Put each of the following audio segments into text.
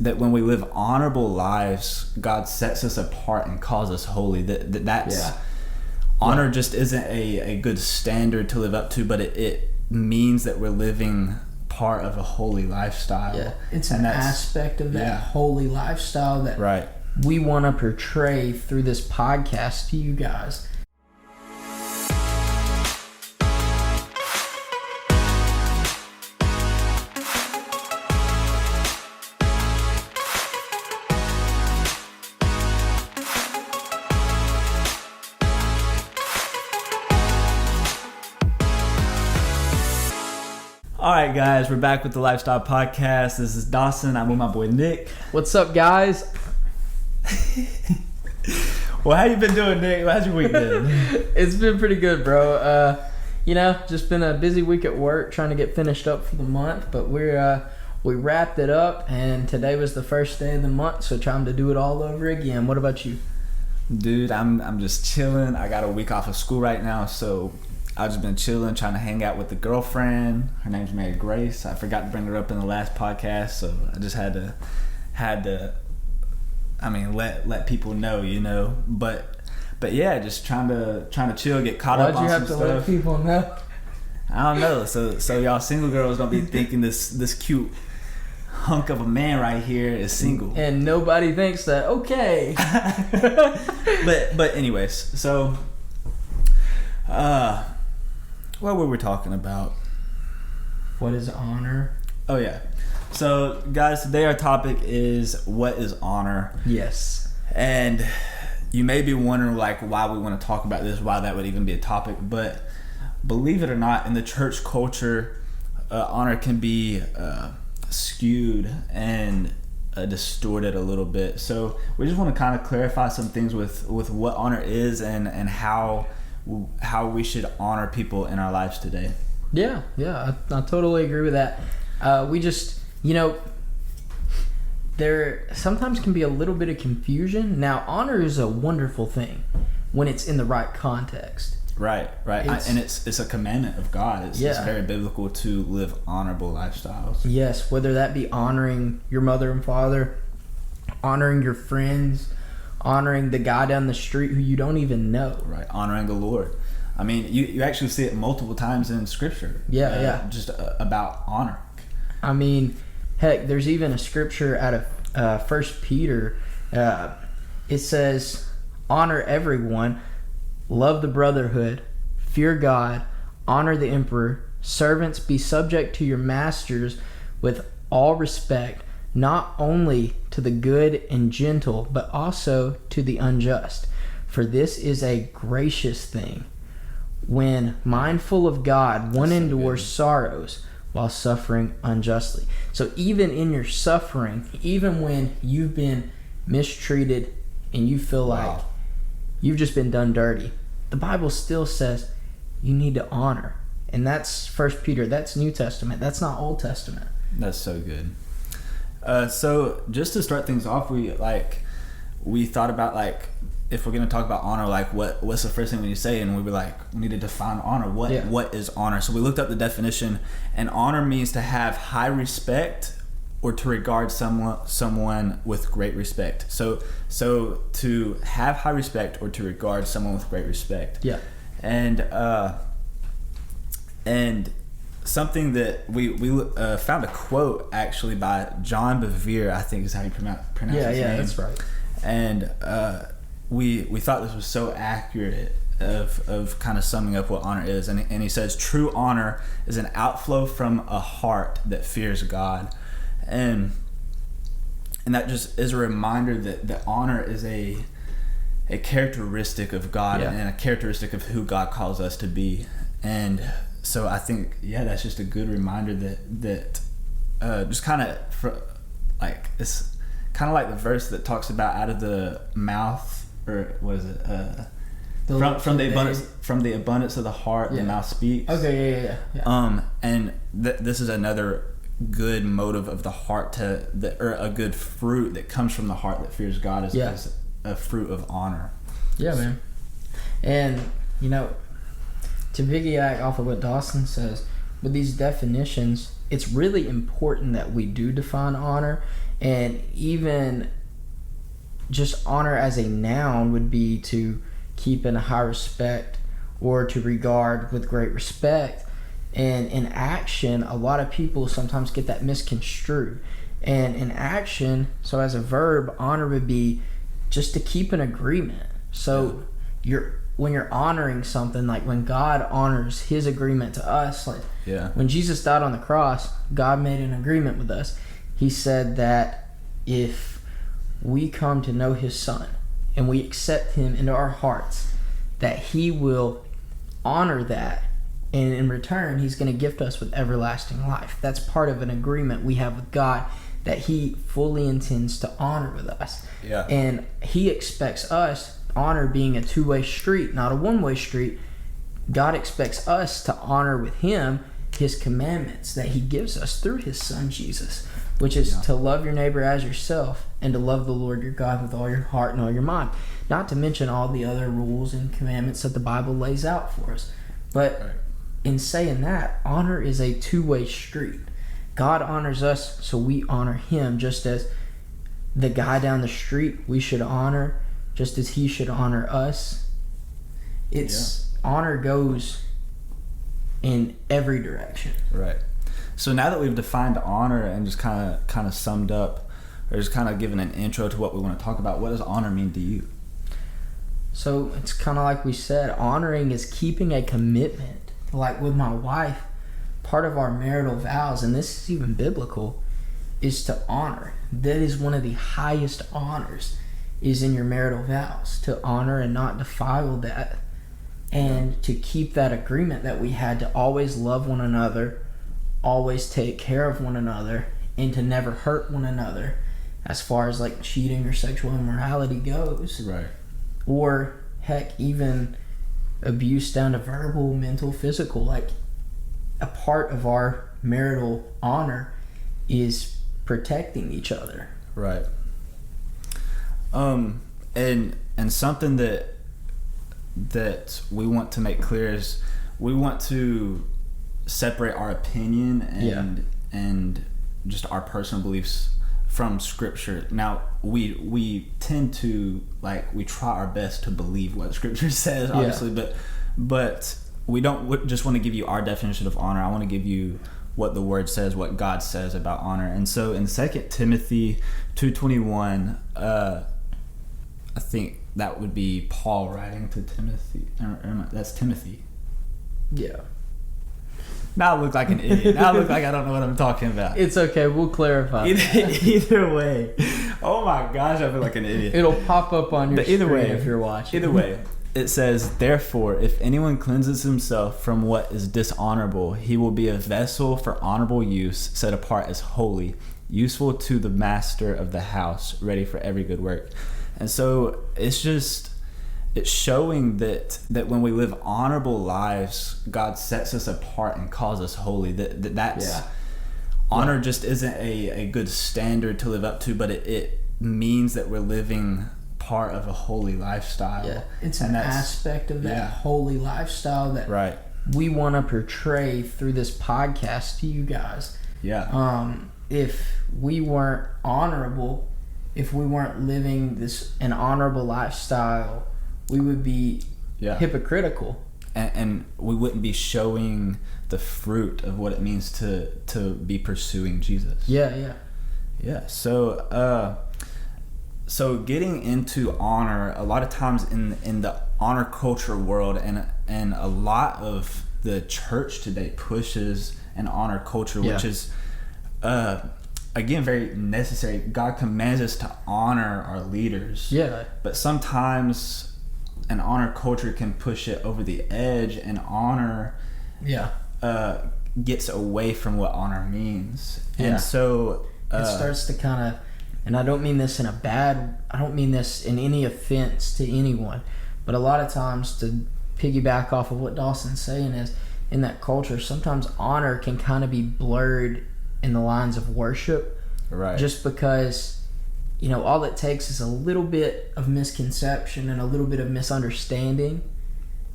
that when we live honorable lives, God sets us apart and calls us holy. That's honor just isn't a good standard to live up to, but it means that we're living part of a holy lifestyle. Yeah, it's an aspect of that holy lifestyle that we want to portray through this podcast to you guys. All right, guys, we're back with the Lifestyle Podcast. This is Dawson. I'm with my boy Nick. What's up, guys? Well, how you been doing, Nick? How's your week been? It's been pretty good, bro. Just been a busy week at work trying to get finished up for the month, but we wrapped it up, and today was the first day of the month, so time to do it all over again. What about you? Dude, I'm just chilling. I got a week off of school right now, so I've just been chilling, trying to hang out with the girlfriend. Her name's Mary Grace. I forgot to bring her up in the last podcast, so I just had to let people know, you know. But yeah, just trying to chill, get caught up on some stuff. Why'd you have to let people know? I don't know. So y'all single girls don't be thinking this cute hunk of a man right here is single. And nobody thinks that. Okay. But anyways, so what were we talking about? What is honor? Oh, yeah. So, guys, today our topic is what is honor? Yes. And you may be wondering, why we want to talk about this, why that would even be a topic. But believe it or not, in the church culture, honor can be skewed and distorted a little bit. So, we just want to kind of clarify some things with what honor is and how we should honor people in our lives today. Yeah, I totally agree with that. We just, there sometimes can be a little bit of confusion. Now, honor is a wonderful thing when it's in the right context. Right. And it's a commandment of God. It's very biblical to live honorable lifestyles. Yes, whether that be honoring your mother and father, honoring your friends, honoring the guy down the street who you don't even know. Right, honoring the Lord. I mean, you actually see it multiple times in Scripture. Just about honor. I mean, heck, there's even a scripture out of 1 Peter. It says, honor everyone, love the brotherhood, fear God, honor the emperor, servants be subject to your masters with all respect, not only to the good and gentle, but also to the unjust. For this is a gracious thing, when mindful of God, one endures sorrows while suffering unjustly. So even in your suffering, even when you've been mistreated and you feel like you've just been done dirty, the Bible still says you need to honor. And that's 1 Peter. That's New Testament. That's not Old Testament. That's so good. So just to start things off, we thought about if we're going to talk about honor, what's the first thing we need to say? And we were we need to define honor. What is honor? So we looked up the definition, and honor means to have high respect or to regard someone with great respect. So to have high respect or to regard someone with great respect. Yeah. And something that we found a quote actually by John Bevere, I think is how you pronounce his name. Yeah, that's right. And we thought this was so accurate of kind of summing up what honor is. And he says, true honor is an outflow from a heart that fears God. And that just is a reminder that honor is a characteristic of God and a characteristic of who God calls us to be. And so I think, that's just a good reminder that just kind of it's kind of like the verse that talks about out of the mouth, or what is it? From the abundance of the heart, the mouth speaks. Okay, yeah. And this is another good motive of the heart or a good fruit that comes from the heart that fears God is a fruit of honor. Yeah, man. And to piggyback off of what Dawson says, with these definitions, it's really important that we do define honor And even just honor as a noun would be to keep in a high respect or to regard with great respect. And in action, a lot of people sometimes get that misconstrued. And in action, so as a verb, honor would be just to keep an agreement. So when you're honoring something, like when God honors his agreement to us, like when Jesus died on the cross, God made an agreement with us. He said that if we come to know his son and we accept him into our hearts, that he will honor that, and in return he's going to gift us with everlasting life. That's part of an agreement we have with God that he fully intends to honor with us. And he expects us, honor being a two-way street, not a one-way street. God expects us to honor with him his commandments that he gives us through his son Jesus, which is to love your neighbor as yourself and to love the Lord your God with all your heart and all your mind. Not to mention all the other rules and commandments that the Bible lays out for us. But in saying that, honor is a two-way street. God honors us, so we honor him, just as the guy down the street we should honor, just as he should honor us. Honor goes in every direction. Right. So now that we've defined honor and just kind of summed up, or just kind of given an intro to what we want to talk about, what does honor mean to you? So it's kind of like we said, honoring is keeping a commitment. Like with my wife, part of our marital vows, and this is even biblical, is to honor. That is one of the highest honors, is in your marital vows, to honor and not defile that, and to keep that agreement that we had to always love one another, always take care of one another, and to never hurt one another as far as like cheating or sexual immorality goes. Right. Or heck, even abuse down to verbal, mental, physical. Like, a part of our marital honor is protecting each other. Right. And something that we want to make clear is we want to separate our opinion and just our personal beliefs from Scripture. Now, we tend to, like, we try our best to believe what Scripture says, obviously, but we don't just want to give you our definition of honor. I want to give you what the Word says, what God says about honor. And so in 2 Timothy 2:21, I think that would be Paul writing to Timothy. That's Timothy. Yeah. Now I look like an idiot. Now I look like I don't know what I'm talking about. It's okay. We'll clarify. Either way. Oh my gosh, I feel like an idiot. It'll pop up on your screen if you're watching. Either way, it says, "Therefore, if anyone cleanses himself from what is dishonorable, he will be a vessel for honorable use, set apart as holy, useful to the master of the house, ready for every good work." And so it's showing that when we live honorable lives, God sets us apart and calls us holy. That's honor just isn't a good standard to live up to, but it means that we're living part of a holy lifestyle. Yeah, it's an aspect of that holy lifestyle that we want to portray through this podcast to you guys. Yeah. If we weren't honorable, if we weren't living an honorable lifestyle, we would be hypocritical. And we wouldn't be showing the fruit of what it means to be pursuing Jesus. Yeah. So getting into honor, a lot of times in the honor culture world, and a lot of the church today pushes an honor culture, which is again very necessary. God commands us to honor our leaders. Yeah. But sometimes an honor culture can push it over the edge, and honor gets away from what honor means. And so it starts to kind of, and I don't mean this I don't mean this in any offense to anyone, but a lot of times, to piggyback off of what Dawson's saying, is in that culture, sometimes honor can kind of be blurred in the lines of worship. Right. Just because, all it takes is a little bit of misconception and a little bit of misunderstanding,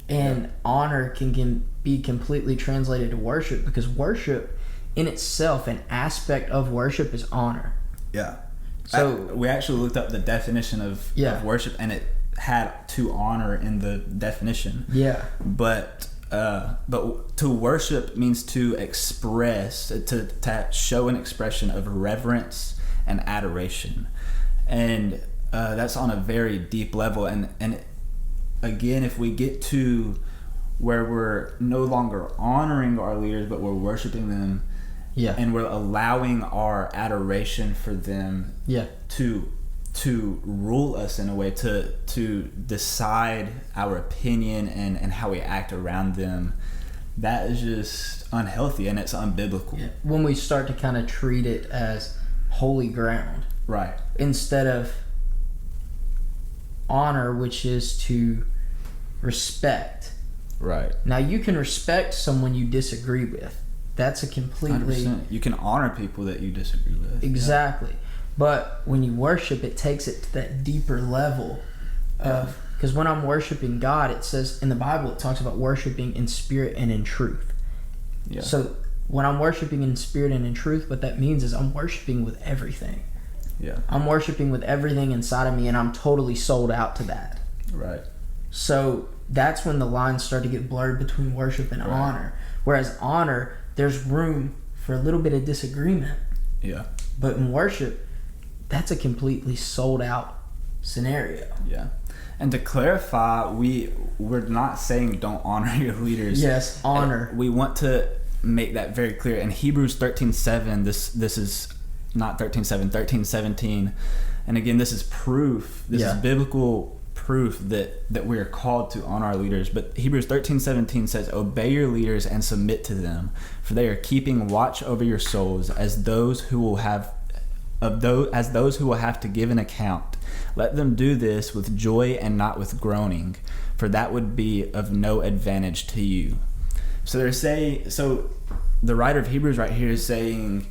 and honor can be completely translated to worship, because worship in itself, an aspect of worship, is honor. Yeah. So we actually looked up the definition of worship, and it had to honor in the definition. Yeah. But to worship means to express, to show an expression of reverence and adoration, and that's on a very deep level. And again, if we get to where we're no longer honoring our leaders, but we're worshiping them, and we're allowing our adoration for them to rule us in a way, to decide our opinion and how we act around them, that is just unhealthy and it's unbiblical. Yeah. When we start to kind of treat it as holy ground, right, instead of honor, which is to respect. Right. Now you can respect someone you disagree with. That's a completely 100%. You can honor people that you disagree with. Exactly. Yeah. But when you worship, it takes it to that deeper level of, because when I'm worshiping God, it says in the Bible, it talks about worshiping in spirit and in truth. Yeah. So when I'm worshiping in spirit and in truth, what that means is I'm worshiping with everything. Yeah. I'm worshiping with everything inside of me, and I'm totally sold out to that. Right. So that's when the lines start to get blurred between worship and honor. Whereas honor, there's room for a little bit of disagreement. Yeah. But in worship, that's a completely sold out scenario. Yeah. And to clarify, we're not saying don't honor your leaders. Yes, honor. And we want to make that very clear. In Hebrews 13:7, this is not 13:7, 13:17. And again, this is proof. This is biblical proof that we are called to honor our leaders. But Hebrews 13:17 says, "Obey your leaders and submit to them, for they are keeping watch over your souls as those who will have to give an account. Let them do this with joy and not with groaning, for that would be of no advantage to you." So the writer of Hebrews right here is saying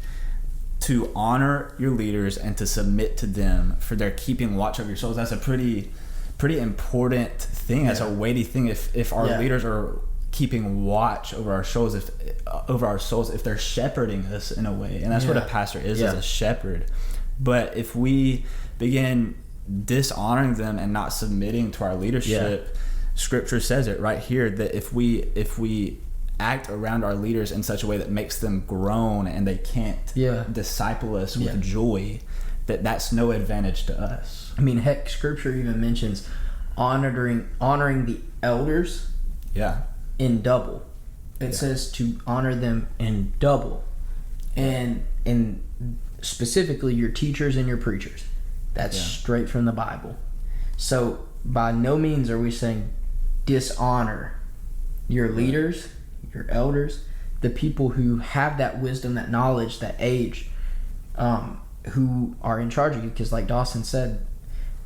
to honor your leaders and to submit to them, for they're keeping watch over your souls. That's a pretty important thing. That's a weighty thing. If our leaders are keeping watch over our souls, if they're shepherding us in a way, and that's what a pastor is a shepherd. But if we begin dishonoring them and not submitting to our leadership, Scripture says it right here that if we act around our leaders in such a way that makes them groan and they can't disciple us with joy, that's no advantage to us. I mean, heck, Scripture even mentions honoring the elders. Yeah. In double. It says to honor them in double. And specifically your teachers and your preachers. That's straight from the Bible. So by no means are we saying dishonor your leaders, your elders, the people who have that wisdom, that knowledge, that age, who are in charge of you. Because like Dawson said,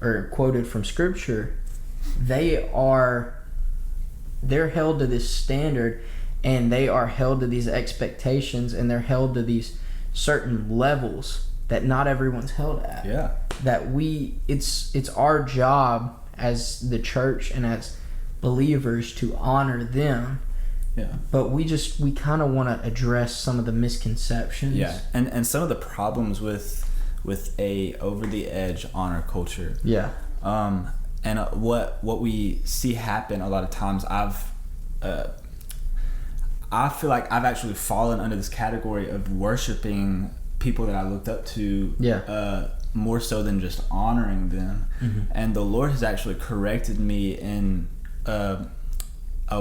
or quoted from Scripture, they're held to this standard, and they are held to these expectations, and they're held to these certain levels that not everyone's held at. Yeah. That it's our job as the church and as believers to honor them. Yeah. But we kind of want to address some of the misconceptions. Yeah. And some of the problems with a over the edge honor culture. Yeah. And what we see happen a lot of times, I feel like I've actually fallen under this category of worshiping people that I looked up to more so than just honoring them. Mm-hmm. And the Lord has actually corrected me in a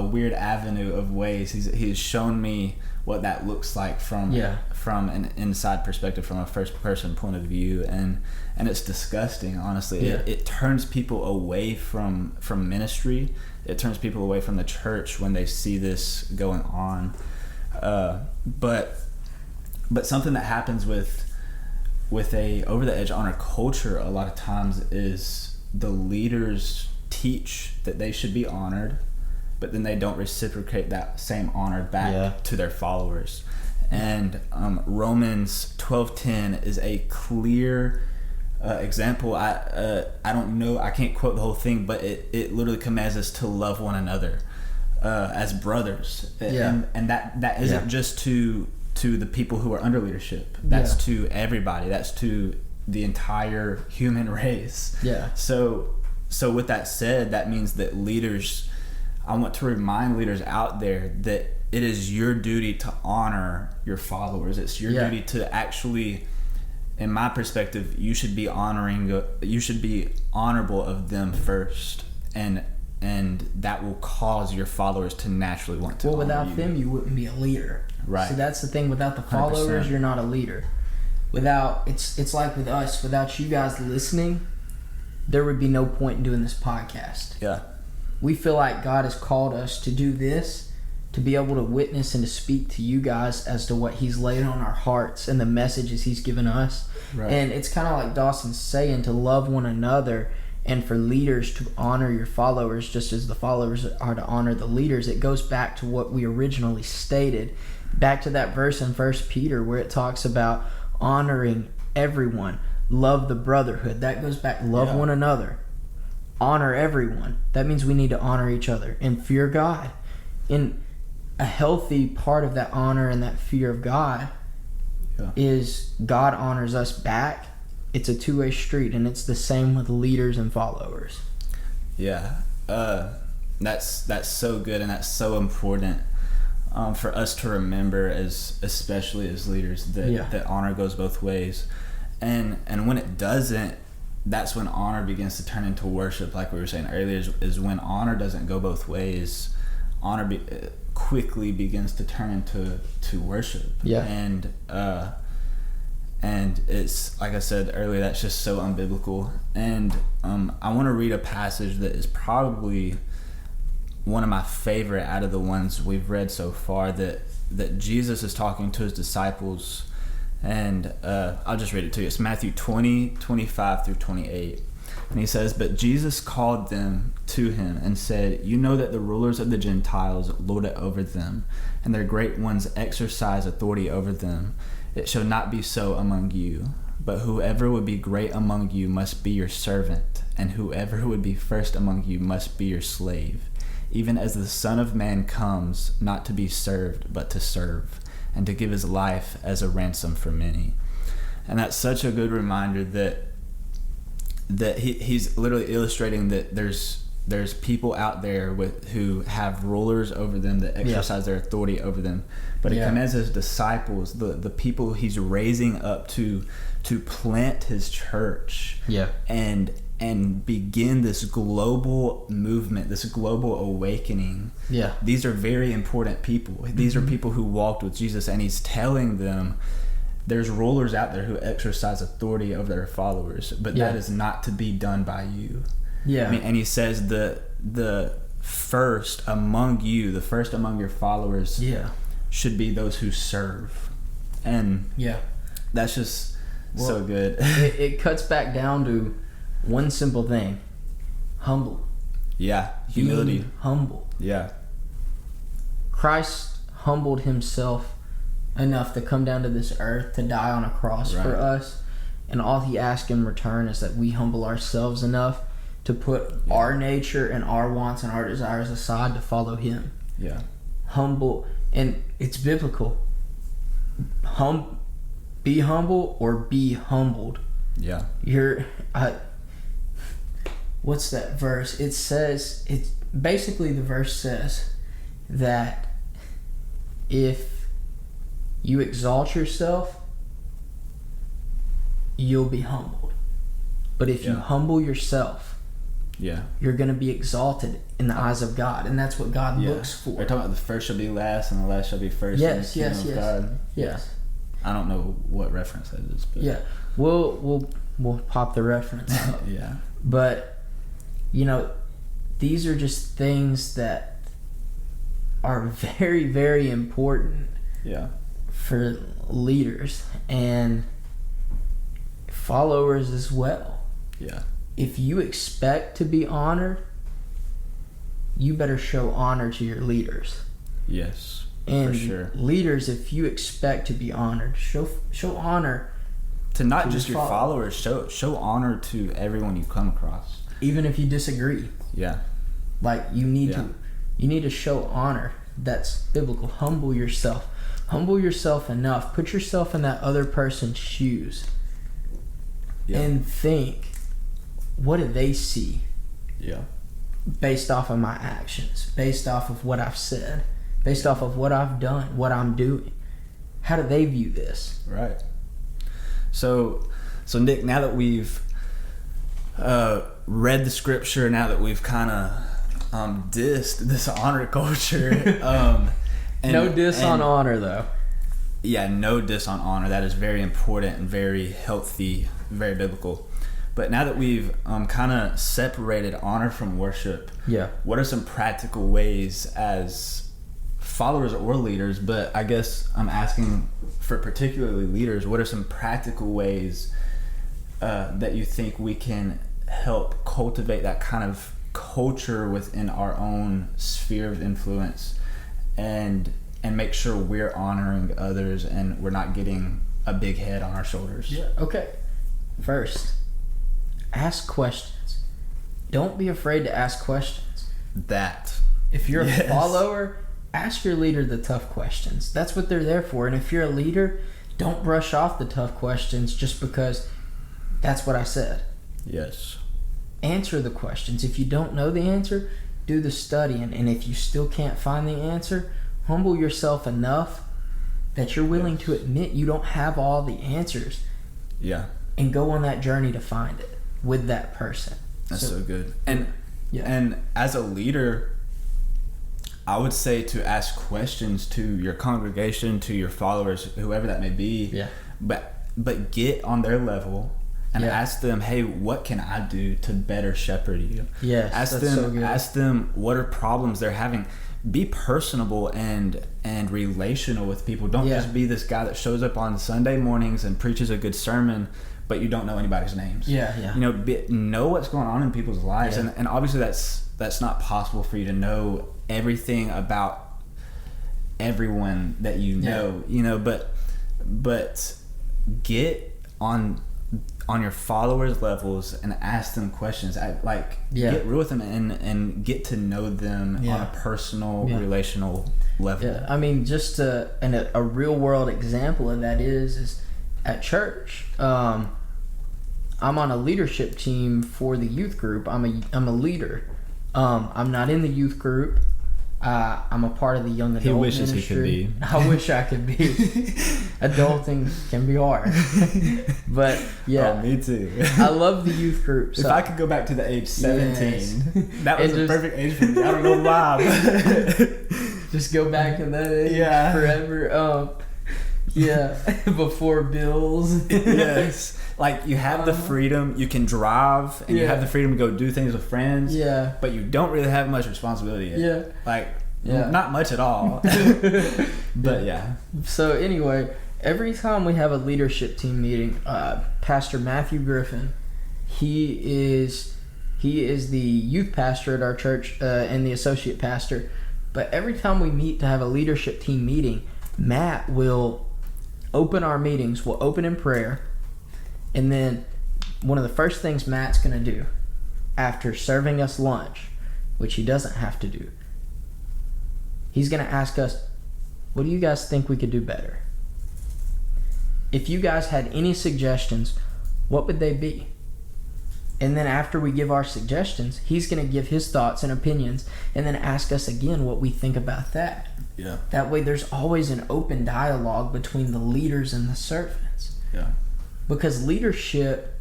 weird avenue of ways. He's shown me what that looks like from an inside perspective, from a first person point of view, and it's disgusting, honestly. It turns people away from ministry. It turns people away from the church when they see this going on. But something that happens with a over the edge honor culture a lot of times is the leaders teach that they should be honored, but then they don't reciprocate that same honor back to their followers. And Romans 12:10 is a clear example. I don't know, I can't quote the whole thing, but it literally commands us to love one another as brothers. And that isn't just to the people who are under leadership. That's to everybody. That's to the entire human race. Yeah. So with that said, that means that leaders, I want to remind leaders out there that it is your duty to honor your followers. It's your duty to actually, in my perspective, you should be honorable of them first, and that will cause your followers to naturally want to honor without you. them, you wouldn't be a leader. Right. So that's the thing. Without the followers, 100%. you're not a leader. It's like with us. Without you guys listening, there would be no point in doing this podcast. Yeah. We feel like God has called us to do this, to be able to witness and to speak to you guys as to what He's laid on our hearts and the messages He's given us. Right. And it's kind of like Dawson's saying, to love one another and for leaders to honor your followers just as the followers are to honor the leaders. It goes back to what we originally stated, back to that verse in 1 Peter where it talks about honoring everyone, love the brotherhood. That goes back, love one another, honor everyone. That means we need to honor each other and fear God. In a healthy part of that honor and that fear of God is God honors us back. It's a two-way street, and it's the same with leaders and followers. Yeah, that's so good, and that's so important for us to remember, especially as leaders, that honor goes both ways, and when it doesn't, that's when honor begins to turn into worship. Like we were saying earlier, is when honor doesn't go both ways. Honor quickly begins to turn into worship. Yeah, and it's, like I said earlier, that's just so unbiblical. And I want to read a passage that is probably one of my favorite out of the ones we've read so far, that Jesus is talking to his disciples. And I'll just read it to you. It's Matthew 20:25 through 28. And he says, "But Jesus called them to him and said, 'You know that the rulers of the Gentiles lord it over them, and their great ones exercise authority over them. It shall not be so among you. But whoever would be great among you must be your servant, and whoever would be first among you must be your slave. Even as the Son of Man comes, not to be served, but to serve, and to give his life as a ransom for many.'" And that's such a good reminder that he's literally illustrating that there's people out there who have rulers over them that exercise their authority over them. But he commands his disciples, the people he's raising up to plant his church and begin this global movement, this global awakening. Yeah. These are very important people. These are people who walked with Jesus, and he's telling them there's rulers out there who exercise authority over their followers, but that is not to be done by you. Yeah. I mean, and he says the first among you, the first among your followers should be those who serve. And that's just so good. It cuts back down to one simple thing: humble. Yeah, humility. Being humble. Yeah. Christ humbled himself enough to come down to this earth to die on a cross for us, and all he asks in return is that we humble ourselves enough to put our nature and our wants and our desires aside to follow him. Yeah. Humble, and it's biblical. Be humble or be humbled. Yeah. What's that verse? It says, it's basically, the verse says that if you exalt yourself, you'll be humbled. But if you humble yourself, you're going to be exalted in the eyes of God. And that's what God looks for. We're talking about the first shall be last and the last shall be first. Yes, in the kingdom of God. Yes. I don't know what reference that is. But We'll pop the reference out. But, these are just things that are very, very important for leaders and followers as well. Yeah. If you expect to be honored, you better show honor to your leaders. Yes, and for sure. Leaders, if you expect to be honored, show honor to not just your followers. Show honor to everyone you come across, even if you disagree. Yeah, like you need to show honor. That's biblical. Humble yourself enough. Put yourself in that other person's shoes and think, what do they see? Yeah. Based off of my actions, based off of what I've said, based off of what I've done, what I'm doing. How do they view this? Right. So Nick, now that we've read the scripture, now that we've kind of dissed this honor culture, no diss on honor, though. Yeah, no diss on honor. That is very important and very healthy, very biblical. But now that we've kind of separated honor from worship, what are some practical ways as followers or leaders, but I guess I'm asking for particularly leaders, what are some practical ways that you think we can help cultivate that kind of culture within our own sphere of influence and make sure we're honoring others and we're not getting a big head on our shoulders? Yeah. Okay. First, ask questions. Don't be afraid to ask questions. If you're a follower, ask your leader the tough questions. That's what they're there for. And if you're a leader, don't brush off the tough questions just because that's what I said. Yes. Answer the questions. If you don't know the answer, do the studying. And if you still can't find the answer, humble yourself enough that you're willing to admit you don't have all the answers. Yeah. And go on that journey to find it with that person. That's so good. And as a leader, I would say to ask questions to your congregation, to your followers, whoever that may be. Yeah. But get on their level and ask them, hey, what can I do to better shepherd you? Yes. Ask them what are problems they're having. Be personable and relational with people. Don't just be this guy that shows up on Sunday mornings and preaches a good sermon, but you don't know anybody's names. Yeah. You know what's going on in people's lives, and obviously that's not possible for you to know everything about everyone that you know. You know, but get on your followers' levels and ask them questions. Get real with them and get to know them on a personal, relational level. Yeah, I mean, just a real world example of that is at church. I'm on a leadership team for the youth group. I'm a leader. I'm not in the youth group. I'm a part of the young adult ministry. He wishes he could be. I wish I could be. Adulting can be hard. But oh, me too. I love the youth group. So. If I could go back to the age 17, that was the perfect age for me. I don't know why. Just go back in that age forever. Before bills. Yes. Like, you have the freedom, you can drive, and you have the freedom to go do things with friends. Yeah. But you don't really have much responsibility yet. Not much at all. But So anyway, every time we have a leadership team meeting, Pastor Matthew Griffin, he is the youth pastor at our church and the associate pastor. But every time we meet to have a leadership team meeting, Matt will open our meetings. We'll open in prayer. And then one of the first things Matt's going to do after serving us lunch, which he doesn't have to do, he's going to ask us, what do you guys think we could do better? If you guys had any suggestions, what would they be? And then after we give our suggestions, he's going to give his thoughts and opinions and then ask us again what we think about that. Yeah. That way there's always an open dialogue between the leaders and the servants. Yeah. Because leadership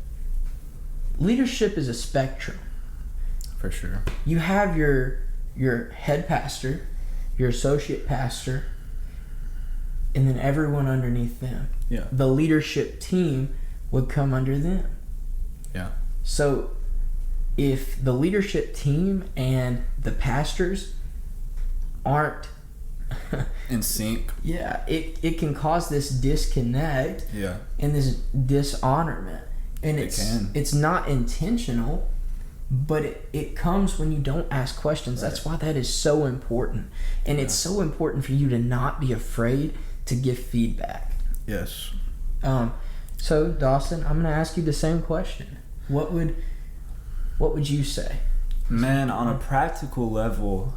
is a spectrum. For sure. You have your head pastor, your associate pastor, and then everyone underneath them. Yeah. The leadership team would come under them. Yeah. So if the leadership team and the pastors aren't in sync, it can cause this disconnect and this dishonorment, and it's not intentional, but it comes when you don't ask questions. That's why that is so important, and it's so important for you to not be afraid to give feedback. Yes. So Dawson, I'm going to ask you the same question. What would you say? Man, on a practical level,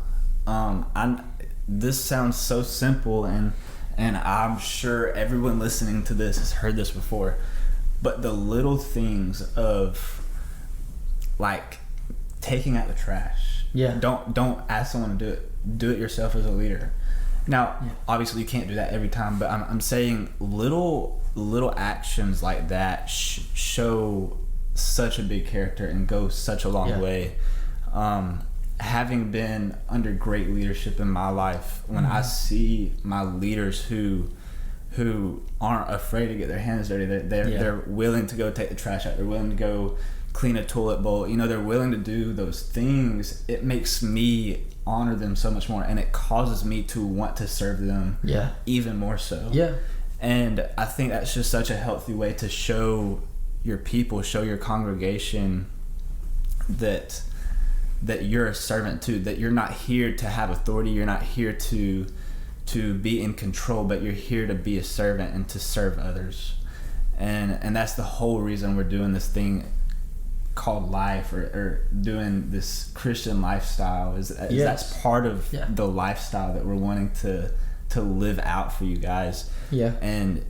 this sounds so simple, and I'm sure everyone listening to this has heard this before, But the little things of like taking out the trash. Yeah. Don't ask someone to do it. Do it yourself as a leader. Now, obviously you can't do that every time, but I'm saying little actions like that show such a big character and go such a long way. Having been under great leadership in my life, when I see my leaders who aren't afraid to get their hands dirty, they're willing to go take the trash out, they're willing to go clean a toilet bowl, they're willing to do those things, it makes me honor them so much more, and it causes me to want to serve them even more so. And I think that's just such a healthy way to show your people, show your congregation that you're a servant too, that you're not here to have authority, you're not here to be in control, but you're here to be a servant and to serve others. And that's the whole reason we're doing this thing called life, or doing this Christian lifestyle, is that's part of the lifestyle that we're wanting to live out for you guys. And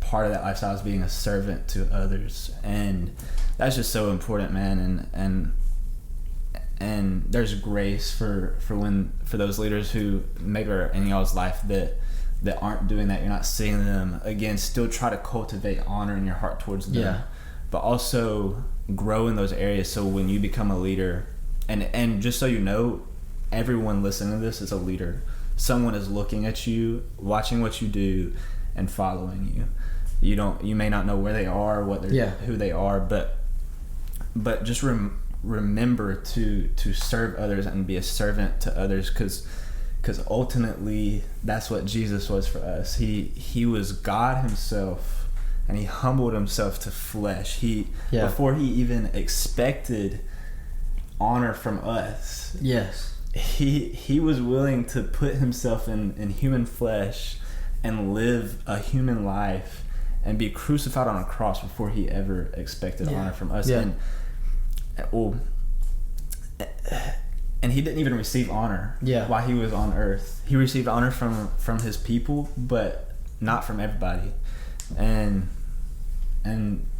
part of that lifestyle is being a servant to others, and that's just so important, man. And there's grace for those leaders who maybe are in y'all's life that aren't doing that. You're not seeing them. Again, still try to cultivate honor in your heart towards them, but also grow in those areas, so when you become a leader, and just so you know, everyone listening to this is a leader. Someone is looking at you, watching what you do, and following you. You may not know where they are, who they are, but just remember to serve others and be a servant to others, because ultimately that's what Jesus was for us. He was God himself, and he humbled himself to flesh. Before he even expected honor from us, he was willing to put himself in human flesh and live a human life and be crucified on a cross before he ever expected honor from us. And he didn't even receive honor while he was on earth. He received honor from his people, but not from everybody. And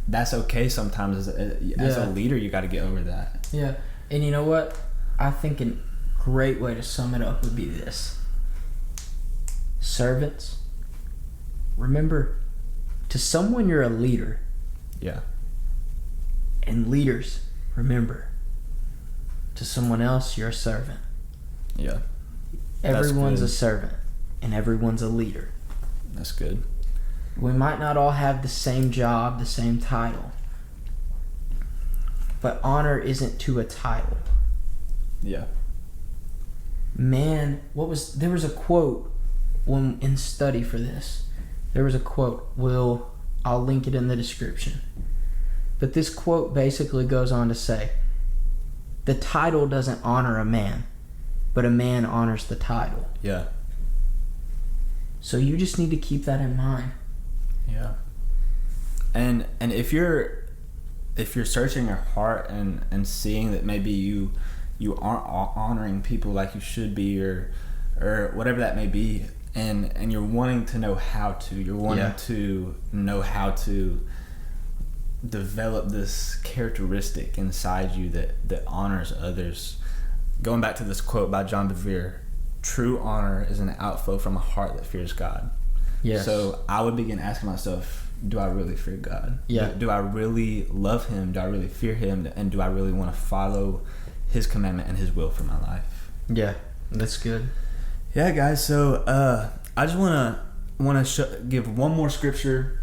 that's okay sometimes. As a leader, you got to get over that. And you know what? I think a great way to sum it up would be this: servants, remember, to someone you're a leader. And leaders, remember, to someone else you're a servant. Everyone's a servant, and everyone's a leader. That's good. We might not all have the same job, the same title, but honor isn't to a title. Man, there was a quote when in study for this. There was a quote. I'll link it in the description. But this quote basically goes on to say, the title doesn't honor a man, but a man honors the title. So you just need to keep that in mind. And if you're searching your heart and seeing that maybe you aren't honoring people like you should be, or whatever that may be, and you're wanting to know how to, to know how to develop this characteristic inside you that honors others. Going back to this quote by John Bevere, true honor is an outflow from a heart that fears God. So I would begin asking myself, do I really fear God? Do I really love him? Do I really fear him? And do I really want to follow his commandment and his will for my life? That's good. Guys, so I just want to give one more scripture.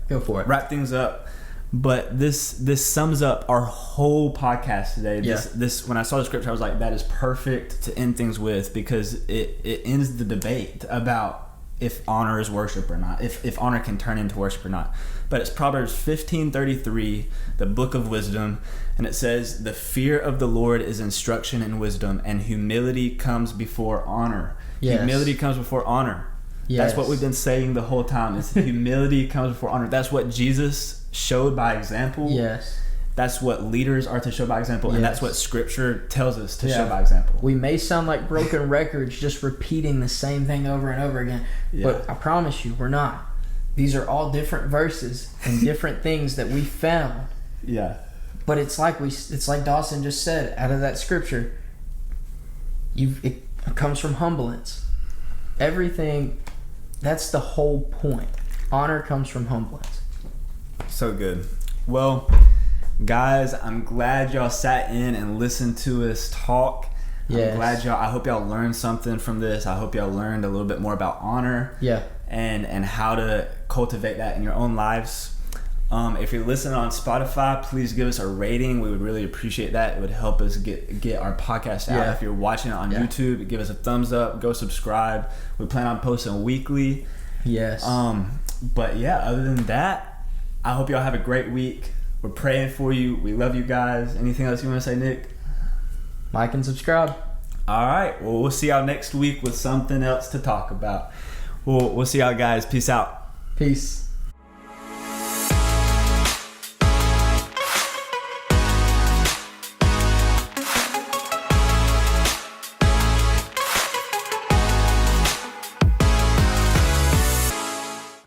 Go for it. Wrap things up. But this sums up our whole podcast today. This when I saw the scripture, I was like, that is perfect to end things with, because it ends the debate about if honor is worship or not, if honor can turn into worship or not. But it's Proverbs 15:33, the book of wisdom, and it says, the fear of the Lord is instruction and wisdom, and humility comes before honor. Humility comes before honor. That's what we've been saying the whole time, is humility comes before honor. That's what Jesus showed by example. That's what leaders are to show by example, and that's what scripture tells us to show by example. We may sound like broken records just repeating the same thing over and over again, but I promise you we're not. these are all different verses and different things that we found. Yeah. But it's like Dawson just said out of that scripture. It comes from humblance. Everything. That's the whole point. Honor comes from humblance. So good. Well, guys, I'm glad y'all sat in and listened to us talk. Yes. I'm glad I hope y'all learned something from this. I hope y'all learned a little bit more about honor. Yeah. And how to cultivate that in your own lives. If you're listening on Spotify, please give us a rating. We would really appreciate that. It would help us get our podcast out. If you're watching it on YouTube, give us a thumbs up. Go subscribe. We plan on posting weekly. Yes. But yeah, other than that, I hope y'all have a great week. We're praying for you. We love you guys. Anything else you want to say, Nick? Like and subscribe. All right. Well, we'll see y'all next week with something else to talk about. We'll see y'all guys. Peace out. Peace.